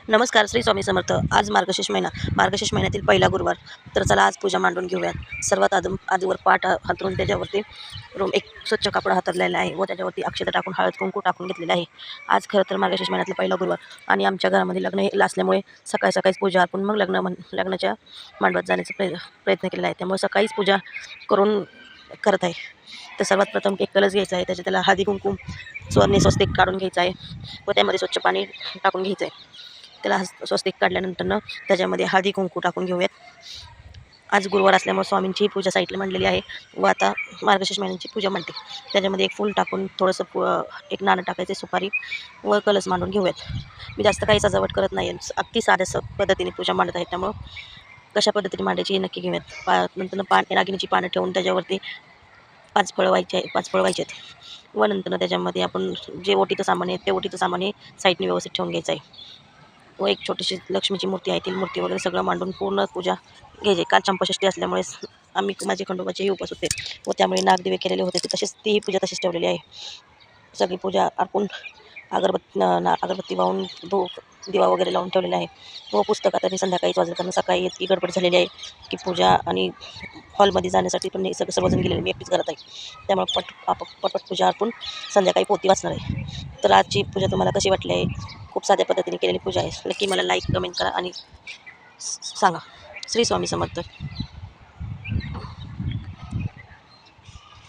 नमस्कार. श्री स्वामी समर्थ. आज मार्गशीर्ष महिना. मार्गशीर्ष महिन्यातील पहिला गुरुवार. तर चला आज पूजा मांडून घेऊयात. सर्वात आधीवर पाट हातरून त्याच्यावरती एक स्वच्छ कापड हातरलेला आहे व त्याच्यावरती अक्षता टाकून हळद कुंकू टाकून घेतलेलं आहे. आज खरं तर मार्गशीर्ष महिन्यातला पहिला गुरुवार आणि आमच्या घरामध्ये लग्न असल्यामुळे सकाळीच पूजा आपण मग लग्नाच्या मांडवात जाण्याचा प्रयत्न केलेला आहे. त्यामुळे सकाळीच पूजा करून करत आहे. तर सर्वात प्रथम एक कलश घ्यायचा आहे. त्याला हळदी कुंकू स्वस्तिक काढून घ्यायचं आहे व त्यामध्ये स्वच्छ पाणी टाकून घ्यायचं आहे. त्याला स्वस्तिक काढल्यानंतर त्याच्यामध्ये हळदी कुंकू टाकून घेऊयात. आज गुरुवार असल्यामुळे स्वामींची पूजा साईडला मांडलेली आहे व आता मार्गशीर्ष महिन्याची पूजा मांडते. त्याच्यामध्ये एक फूल टाकून थोडंसं एक नाणं टाकायचे, सुपारी व कलश मांडून घेऊयात. मी जास्त काही सजावट करत नाही, अगदी साध्या पद्धतीने पूजा मांडत आहे. त्यामुळं कशा पद्धतीने मांडायची हे नक्की घेऊयात. नंतर नागिनीची पानं ठेवून त्याच्यावरती 5 फळं व्हायचे आहेत व नंतर त्याच्यामध्ये आपण जे ओटीचं सामान आहे ते ओटीचं सामान हे साईडने व्यवस्थित ठेवून घ्यायचं आहे व एक छोटीशी लक्ष्मीची मूर्ती आहे, ती मूर्ती वगैरे सगळं मांडून पूर्ण पूजा घ्यायची. काल चंपाषष्ठी असल्यामुळे माझे खंडोबाचेही उपवास होते व त्यामुळे नागदिवे केलेले होते. ते तसेच तीही पूजा तशीच ठेवलेली आहे. सगळी पूजा अर्पून अगरबत्ती वाहून दिवा वगैरे लावून ठेवलेला आहे व पुस्तक आता मी संध्याकाळीच वाजलं, कारण सकाळी इतकी गडबड झालेली आहे की पूजा आणि हॉलमध्ये जाण्यासाठी पण सर्वजण गेलेले, मी एकटीच करत आहे. त्यामुळे पटपट पूजा अर्पून संध्याकाळी पोथी वाचणार आहे. तर आजची पूजा तुम्हाला कशी वाटली आहे? खूप साध्या पद्धतीने केलेली पूजा आहे. नक्की मला लाईक, कमेंट करा आणि सांगा. श्री स्वामी समर्थ.